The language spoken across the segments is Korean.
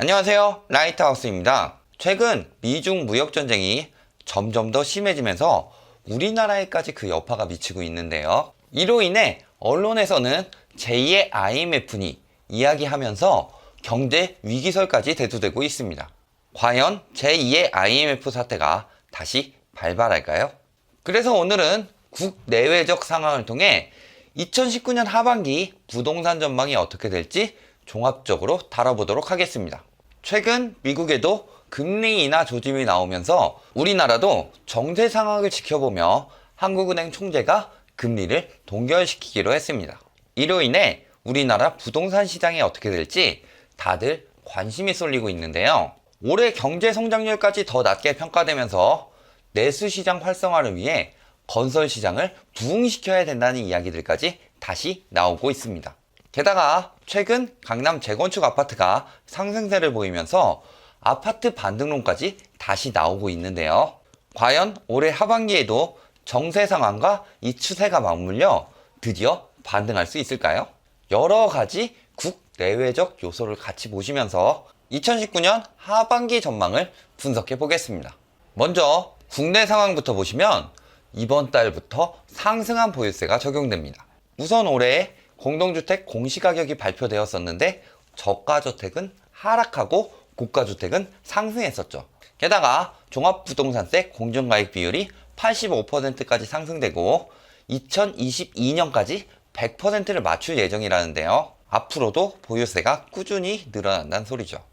안녕하세요, 라이트하우스입니다. 최근 미중 무역전쟁이 점점 더 심해지면서 우리나라에까지 그 여파가 미치고 있는데요. 이로 인해 언론에서는 제2의 IMF니 이야기하면서 경제 위기설까지 대두되고 있습니다. 과연 제2의 IMF 사태가 다시 발발할까요? 그래서 오늘은 국내외적 상황을 통해 2019년 하반기 부동산 전망이 어떻게 될지 종합적으로 다뤄보도록 하겠습니다. 최근 미국에도 금리 인하 조짐이 나오면서 우리나라도 정세 상황을 지켜보며 한국은행 총재가 금리를 동결시키기로 했습니다. 이로 인해 우리나라 부동산 시장이 어떻게 될지 다들 관심이 쏠리고 있는데요. 올해 경제 성장률까지 더 낮게 평가되면서 내수 시장 활성화를 위해 건설 시장을 부흥시켜야 된다는 이야기들까지 다시 나오고 있습니다. 게다가 최근 강남 재건축 아파트가 상승세를 보이면서 아파트 반등론까지 다시 나오고 있는데요. 과연 올해 하반기에도 정세 상황과 이 추세가 맞물려 드디어 반등할 수 있을까요? 여러 가지 국내외적 요소를 같이 보시면서 2019년 하반기 전망을 분석해 보겠습니다. 먼저 국내 상황부터 보시면 이번 달부터 상승한 보유세가 적용됩니다. 우선 올해 공동주택 공시가격이 발표되었었는데 저가주택은 하락하고 고가주택은 상승했었죠. 게다가 종합부동산세 공정가액 비율이 85%까지 상승되고 2022년까지 100%를 맞출 예정이라는데요. 앞으로도 보유세가 꾸준히 늘어난다는 소리죠.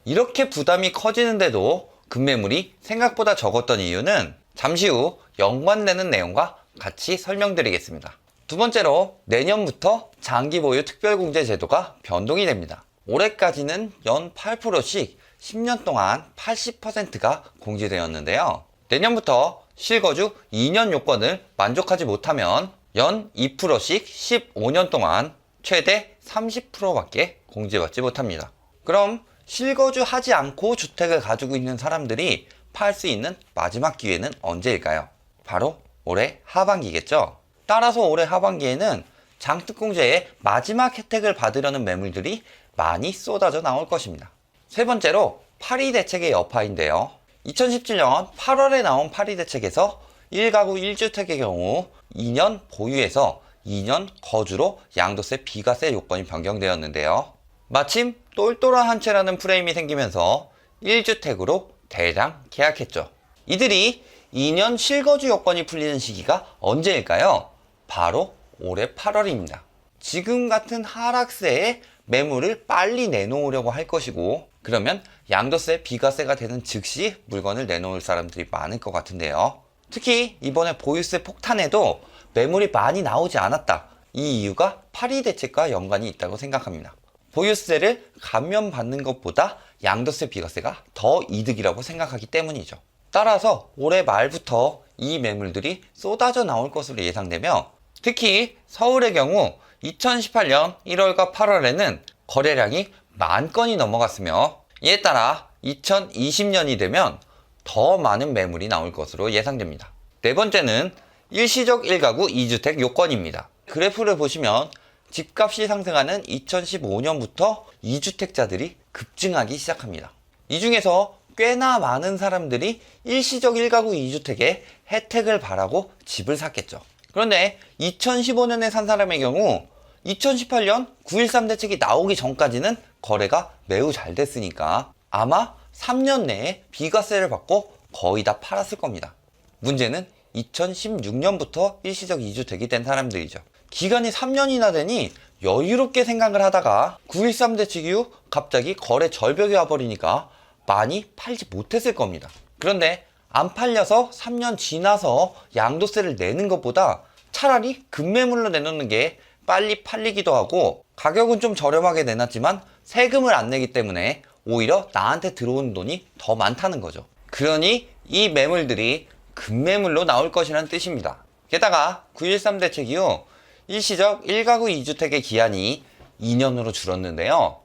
이렇게 부담이 커지는데도 급매물이 생각보다 적었던 이유는 잠시 후 연관되는 내용과 같이 설명드리겠습니다. 두 번째로 내년부터 장기보유 특별공제 제도가 변동이 됩니다. 올해까지는 연 8%씩 10년 동안 80%가 공제되었는데요. 내년부터 실거주 2년 요건을 만족하지 못하면 연 2%씩 15년 동안 최대 30%밖에 공제받지 못합니다. 그럼 실거주하지 않고 주택을 가지고 있는 사람들이 팔 수 있는 마지막 기회는 언제일까요? 바로 올해 하반기겠죠. 따라서 올해 하반기에는 장특공제의 마지막 혜택을 받으려는 매물들이 많이 쏟아져 나올 것입니다. 세 번째로 파리 대책의 여파인데요. 2017년 8월에 나온 파리 대책에서 1가구 1주택의 경우 2년 보유에서 2년 거주로 양도세 비과세 요건이 변경되었는데요. 마침 똘똘한 한 채라는 프레임이 생기면서 1주택으로 대량 계약했죠. 이들이 2년 실거주 요건이 풀리는 시기가 언제일까요? 바로 올해 8월입니다. 지금 같은 하락세에 매물을 빨리 내놓으려고 할 것이고, 그러면 양도세 비과세가 되는 즉시 물건을 내놓을 사람들이 많을 것 같은데요. 특히 이번에 보유세 폭탄에도 매물이 많이 나오지 않았다. 이 이유가 파리 대책과 연관이 있다고 생각합니다. 보유세를 감면받는 것보다 양도세 비과세가 더 이득이라고 생각하기 때문이죠. 따라서 올해 말부터 이 매물들이 쏟아져 나올 것으로 예상되며, 특히 서울의 경우 2018년 1월과 8월에는 거래량이 10,000건이 넘어갔으며, 이에 따라 2020년이 되면 더 많은 매물이 나올 것으로 예상됩니다. 네 번째는 일시적 1가구 2주택 요건입니다. 그래프를 보시면 집값이 상승하는 2015년부터 2주택자들이 급증하기 시작합니다. 이 중에서 꽤나 많은 사람들이 일시적 1가구 2주택의 혜택을 바라고 집을 샀겠죠. 그런데 2015년에 산 사람의 경우 2018년 9.13 대책이 나오기 전까지는 거래가 매우 잘 됐으니까 아마 3년 내에 비과세를 받고 거의 다 팔았을 겁니다. 문제는 2016년부터 일시적 2주택이 된 사람들이죠. 기간이 3년이나 되니 여유롭게 생각을 하다가 9.13 대책 이후 갑자기 거래 절벽이 와버리니까 많이 팔지 못했을 겁니다. 그런데 안 팔려서 3년 지나서 양도세를 내는 것보다 차라리 급매물로 내놓는 게 빨리 팔리기도 하고, 가격은 좀 저렴하게 내놨지만 세금을 안 내기 때문에 오히려 나한테 들어오는 돈이 더 많다는 거죠. 그러니 이 매물들이 급매물로 나올 것이라는 뜻입니다. 게다가 9.13 대책 이후 일시적 1가구 2주택의 기한이 2년으로 줄었는데요.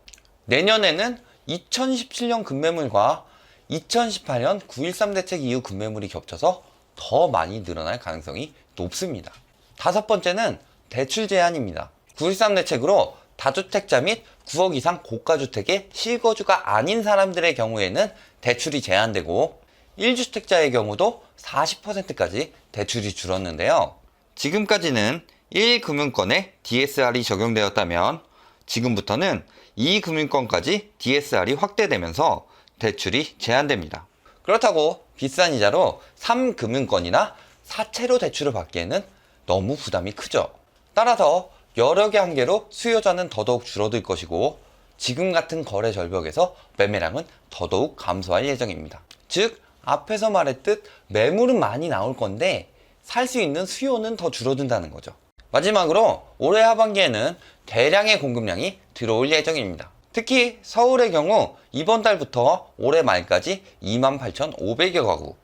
내년에는 2017년 급매물과 2018년 9.13 대책 이후 급매물이 겹쳐서 더 많이 늘어날 가능성이 높습니다. 다섯 번째는 대출 제한입니다. 9.13 대책으로 다주택자 및 9억 이상 고가주택의 실거주가 아닌 사람들의 경우에는 대출이 제한되고 1주택자의 경우도 40%까지 대출이 줄었는데요. 지금까지는 1금융권에 DSR이 적용되었다면 지금부터는 2금융권까지 DSR이 확대되면서 대출이 제한됩니다. 그렇다고 비싼 이자로 3금융권이나 사채로 대출을 받기에는 너무 부담이 크죠. 따라서 여러 개 한계로 수요자는 더더욱 줄어들 것이고 지금 같은 거래 절벽에서 매매량은 더더욱 감소할 예정입니다. 즉 앞에서 말했듯 매물은 많이 나올 건데 살 수 있는 수요는 더 줄어든다는 거죠. 마지막으로 올해 하반기에는 대량의 공급량이 들어올 예정입니다. 특히 서울의 경우 이번 달부터 올해 말까지 28,500여 가구,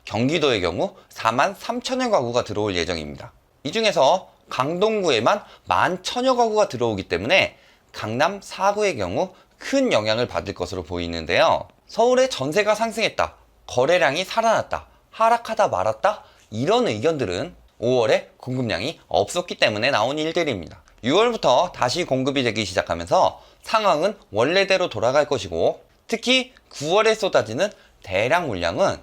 경기도의 경우 43,000여 가구가 들어올 예정입니다. 이 중에서 강동구에만 11,000여 가구가 들어오기 때문에 강남 4구의 경우 큰 영향을 받을 것으로 보이는데요. 서울의 전세가 상승했다, 거래량이 살아났다, 하락하다 말았다, 이런 의견들은 5월에 공급량이 없었기 때문에 나온 일들입니다. 6월부터 다시 공급이 되기 시작하면서 상황은 원래대로 돌아갈 것이고 특히 9월에 쏟아지는 대량 물량은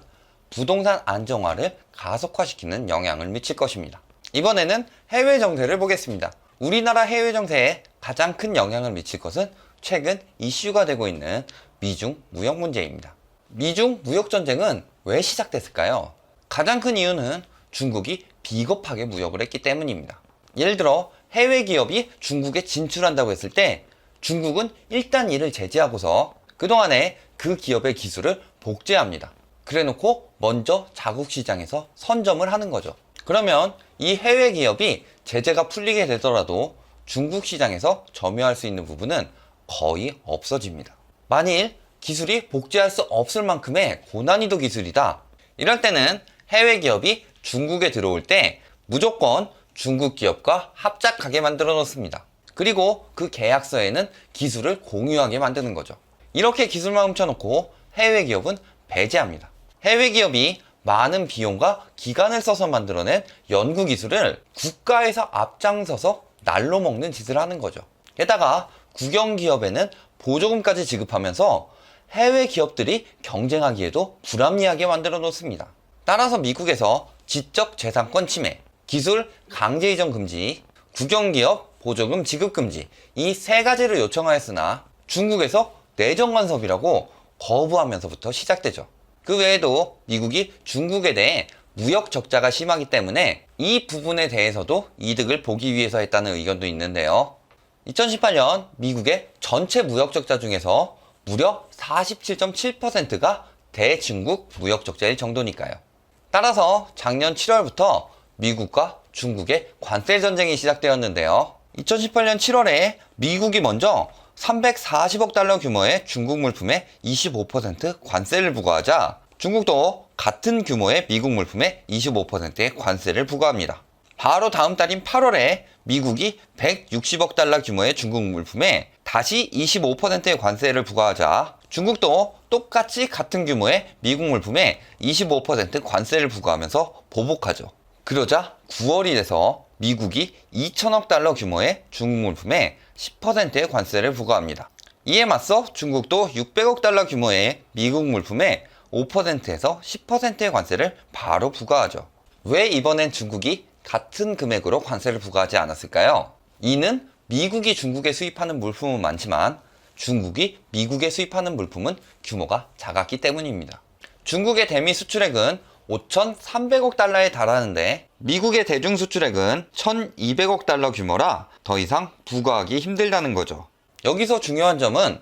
부동산 안정화를 가속화시키는 영향을 미칠 것입니다. 이번에는 해외 정세를 보겠습니다. 우리나라 해외 정세에 가장 큰 영향을 미칠 것은 최근 이슈가 되고 있는 미중 무역 문제입니다. 미중 무역 전쟁은 왜 시작됐을까요? 가장 큰 이유는 중국이 비겁하게 무역을 했기 때문입니다. 예를 들어 해외 기업이 중국에 진출한다고 했을 때 중국은 일단 이를 제재하고서 그동안에 그 기업의 기술을 복제합니다. 그래놓고 먼저 자국 시장에서 선점을 하는 거죠. 그러면 이 해외 기업이 제재가 풀리게 되더라도 중국 시장에서 점유할 수 있는 부분은 거의 없어집니다. 만일 기술이 복제할 수 없을 만큼의 고난이도 기술이다. 이럴 때는 해외 기업이 중국에 들어올 때 무조건 중국 기업과 합작하게 만들어 놓습니다. 그리고 그 계약서에는 기술을 공유하게 만드는 거죠. 이렇게 기술만 훔쳐놓고 해외 기업은 배제합니다. 해외 기업이 많은 비용과 기간을 써서 만들어낸 연구 기술을 국가에서 앞장서서 날로 먹는 짓을 하는 거죠. 게다가 국영 기업에는 보조금까지 지급하면서 해외 기업들이 경쟁하기에도 불합리하게 만들어 놓습니다. 따라서 미국에서 지적재산권 침해, 기술 강제 이전 금지, 국영기업 보조금 지급 금지, 이 세 가지를 요청하였으나 중국에서 내정 간섭이라고 거부하면서부터 시작되죠. 그 외에도 미국이 중국에 대해 무역 적자가 심하기 때문에 이 부분에 대해서도 이득을 보기 위해서 했다는 의견도 있는데요. 2018년 미국의 전체 무역 적자 중에서 무려 47.7%가 대중국 무역 적자일 정도니까요. 따라서 작년 7월부터 미국과 중국의 관세 전쟁이 시작되었는데요. 2018년 7월에 미국이 먼저 340억 달러 규모의 중국 물품에 25% 관세를 부과하자 중국도 같은 규모의 미국 물품에 25%의 관세를 부과합니다. 바로 다음 달인 8월에 미국이 160억 달러 규모의 중국 물품에 다시 25%의 관세를 부과하자 중국도 똑같이 같은 규모의 미국 물품에 25% 관세를 부과하면서 보복하죠. 그러자 9월이 돼서 미국이 2천억 달러 규모의 중국 물품에 10%의 관세를 부과합니다. 이에 맞서 중국도 600억 달러 규모의 미국 물품에 5%에서 10%의 관세를 바로 부과하죠. 왜 이번엔 중국이 같은 금액으로 관세를 부과하지 않았을까요? 이는 미국이 중국에 수입하는 물품은 많지만 중국이 미국에 수입하는 물품은 규모가 작았기 때문입니다. 중국의 대미 수출액은 5,300억 달러에 달하는데 미국의 대중 수출액은 1,200억 달러 규모라 더 이상 부과하기 힘들다는 거죠. 여기서 중요한 점은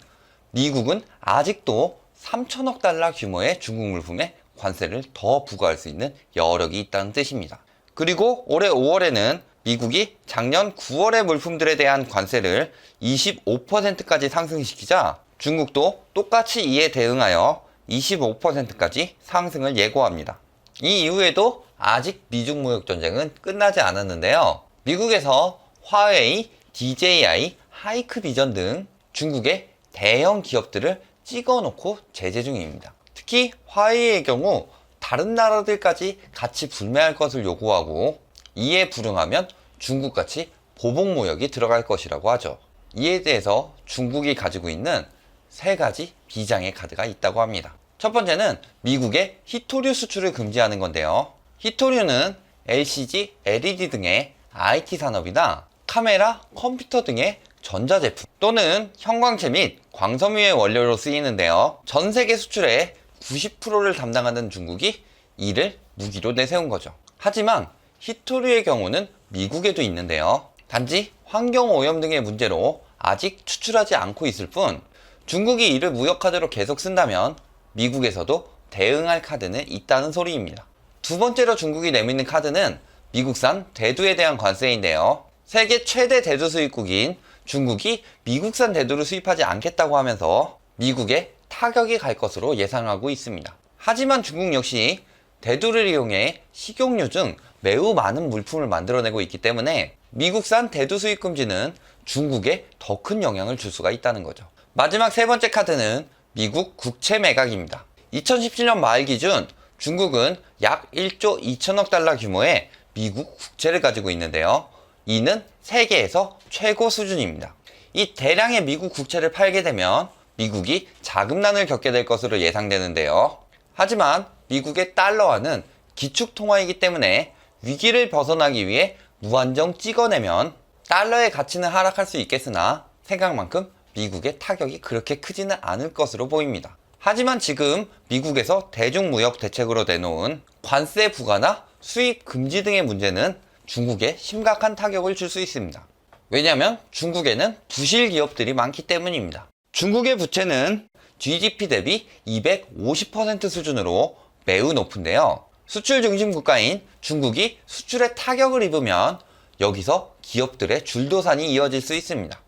미국은 아직도 3천억 달러 규모의 중국 물품에 관세를 더 부과할 수 있는 여력이 있다는 뜻입니다. 그리고 올해 5월에는 미국이 작년 9월의 물품들에 대한 관세를 25%까지 상승시키자 중국도 똑같이 이에 대응하여 25%까지 상승을 예고합니다. 이 이후에도 아직 미중 무역 전쟁은 끝나지 않았는데요. 미국에서 화웨이, DJI, 하이크비전 등 중국의 대형 기업들을 찍어놓고 제재 중입니다. 특히 화웨이의 경우 다른 나라들까지 같이 불매할 것을 요구하고 이에 불응하면 중국같이 보복무역이 들어갈 것이라고 하죠. 이에 대해서 중국이 가지고 있는 세 가지 비장의 카드가 있다고 합니다. 첫 번째는 미국의 히토류 수출을 금지하는 건데요. 히토류는 LCD, LED 등의 IT 산업이나 카메라, 컴퓨터 등의 전자제품 또는 형광체 및 광섬유의 원료로 쓰이는데요. 전 세계 수출의 90%를 담당하는 중국이 이를 무기로 내세운 거죠. 하지만 히토류의 경우는 미국에도 있는데요. 단지 환경오염 등의 문제로 아직 추출하지 않고 있을 뿐 중국이 이를 무역카드로 계속 쓴다면 미국에서도 대응할 카드는 있다는 소리입니다. 두 번째로 중국이 내미는 카드는 미국산 대두에 대한 관세인데요. 세계 최대 대두 수입국인 중국이 미국산 대두를 수입하지 않겠다고 하면서 미국에 타격이 갈 것으로 예상하고 있습니다. 하지만 중국 역시 대두를 이용해 식용유 등 매우 많은 물품을 만들어내고 있기 때문에 미국산 대두 수입 금지는 중국에 더 큰 영향을 줄 수가 있다는 거죠. 마지막 세 번째 카드는 미국 국채 매각입니다. 2017년 말 기준 중국은 약 1조 2천억 달러 규모의 미국 국채를 가지고 있는데요. 이는 세계에서 최고 수준입니다. 이 대량의 미국 국채를 팔게 되면 미국이 자금난을 겪게 될 것으로 예상되는데요. 하지만 미국의 달러화는 기축통화이기 때문에 위기를 벗어나기 위해 무한정 찍어내면 달러의 가치는 하락할 수 있겠으나 생각만큼 미국의 타격이 그렇게 크지는 않을 것으로 보입니다. 하지만 지금 미국에서 대중무역 대책으로 내놓은 관세 부과나 수입 금지 등의 문제는 중국에 심각한 타격을 줄 수 있습니다. 왜냐하면 중국에는 부실 기업들이 많기 때문입니다. 중국의 부채는 GDP 대비 250% 수준으로 매우 높은데요. 수출 중심 국가인 중국이 수출에 타격을 입으면 여기서 기업들의 줄도산이 이어질 수 있습니다.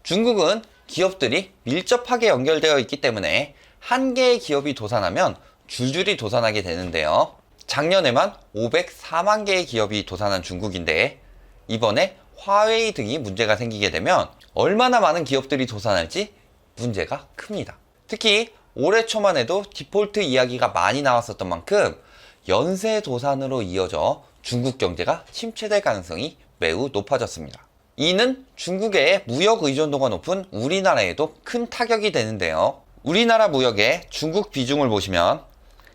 중국은 기업들이 밀접하게 연결되어 있기 때문에 한 개의 기업이 도산하면 줄줄이 도산하게 되는데요. 작년에만 504만 개의 기업이 도산한 중국인데 이번에 화웨이 등이 문제가 생기게 되면 얼마나 많은 기업들이 도산할지 문제가 큽니다. 특히 올해 초만 해도 디폴트 이야기가 많이 나왔었던 만큼 연쇄 도산으로 이어져 중국 경제가 침체될 가능성이 매우 높아졌습니다. 이는 중국의 무역 의존도가 높은 우리나라에도 큰 타격이 되는데요. 우리나라 무역의 중국 비중을 보시면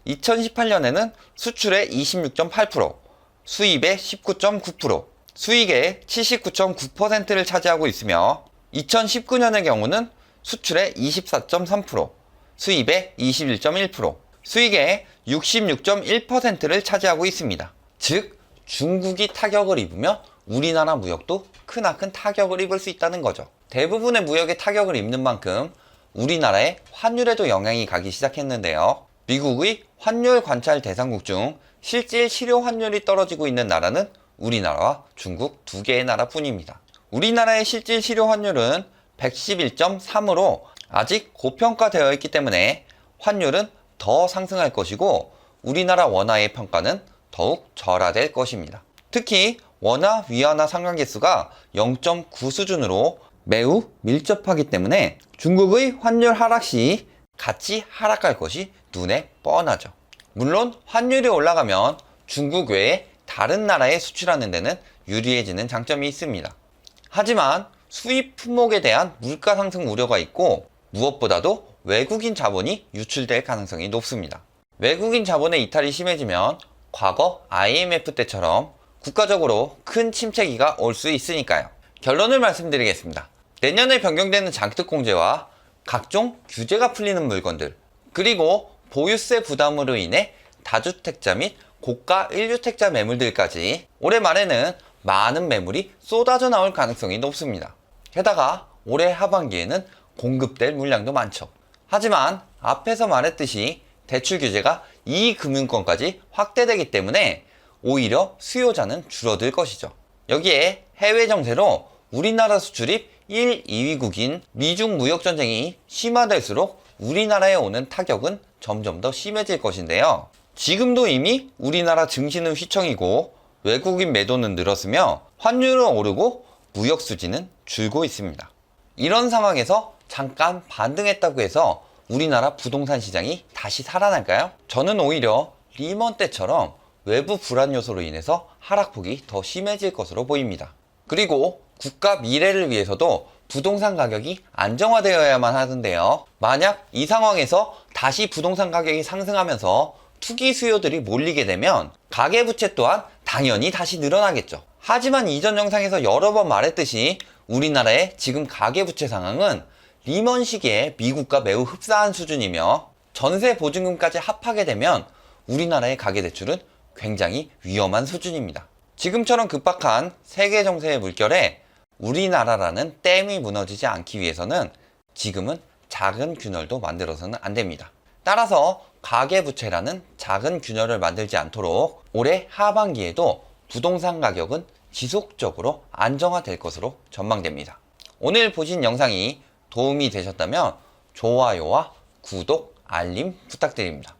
2018년에는 수출의 26.8%, 수입의 19.9%, 수익의 79.9%를 차지하고 있으며 2019년의 경우는 수출의 24.3%, 수입의 21.1%, 수익의 66.1%를 차지하고 있습니다. 즉, 중국이 타격을 입으며 우리나라 무역도 크나큰 타격을 입을 수 있다는 거죠. 대부분의 무역에 타격을 입는 만큼 우리나라의 환율에도 영향이 가기 시작했는데요. 미국의 환율 관찰 대상국 중 실질 실효 환율이 떨어지고 있는 나라는 우리나라와 중국 두 개의 나라뿐입니다. 우리나라의 실질 실효 환율은 111.3으로 아직 고평가되어 있기 때문에 환율은 더 상승할 것이고 우리나라 원화의 평가는 더욱 절하될 것입니다. 특히 원화 위안화 상관계수가 0.9 수준으로 매우 밀접하기 때문에 중국의 환율 하락 시 같이 하락할 것이 눈에 뻔하죠. 물론 환율이 올라가면 중국 외에 다른 나라에 수출하는 데는 유리해지는 장점이 있습니다. 하지만 수입 품목에 대한 물가 상승 우려가 있고 무엇보다도 외국인 자본이 유출될 가능성이 높습니다. 외국인 자본의 이탈이 심해지면 과거 IMF 때처럼 국가적으로 큰 침체기가 올 수 있으니까요. 결론을 말씀드리겠습니다. 내년에 변경되는 장특공제와 각종 규제가 풀리는 물건들, 그리고 보유세 부담으로 인해 다주택자 및 고가 1주택자 매물들까지 올해 말에는 많은 매물이 쏟아져 나올 가능성이 높습니다. 게다가 올해 하반기에는 공급될 물량도 많죠. 하지만 앞에서 말했듯이 대출 규제가 이 금융권까지 확대되기 때문에 오히려 수요자는 줄어들 것이죠. 여기에 해외 정세로 우리나라 수출입 1, 2위국인 미중 무역전쟁이 심화될수록 우리나라에 오는 타격은 점점 더 심해질 것인데요. 지금도 이미 우리나라 증시는 휘청이고 외국인 매도는 늘었으며 환율은 오르고 무역 수지는 줄고 있습니다. 이런 상황에서 잠깐 반등했다고 해서 우리나라 부동산 시장이 다시 살아날까요? 저는 오히려 리먼 때처럼 외부 불안 요소로 인해서 하락폭이 더 심해질 것으로 보입니다. 그리고 국가 미래를 위해서도 부동산 가격이 안정화되어야만 하는데요. 만약 이 상황에서 다시 부동산 가격이 상승하면서 투기 수요들이 몰리게 되면 가계부채 또한 당연히 다시 늘어나겠죠. 하지만 이전 영상에서 여러 번 말했듯이 우리나라의 지금 가계부채 상황은 리먼 시기에 미국과 매우 흡사한 수준이며 전세 보증금까지 합하게 되면 우리나라의 가계대출은 굉장히 위험한 수준입니다. 지금처럼 급박한 세계 정세의 물결에 우리나라라는 댐이 무너지지 않기 위해서는 지금은 작은 균열도 만들어서는 안 됩니다. 따라서 가계부채라는 작은 균열을 만들지 않도록 올해 하반기에도 부동산 가격은 지속적으로 안정화될 것으로 전망됩니다. 오늘 보신 영상이 도움이 되셨다면 좋아요와 구독, 알림 부탁드립니다.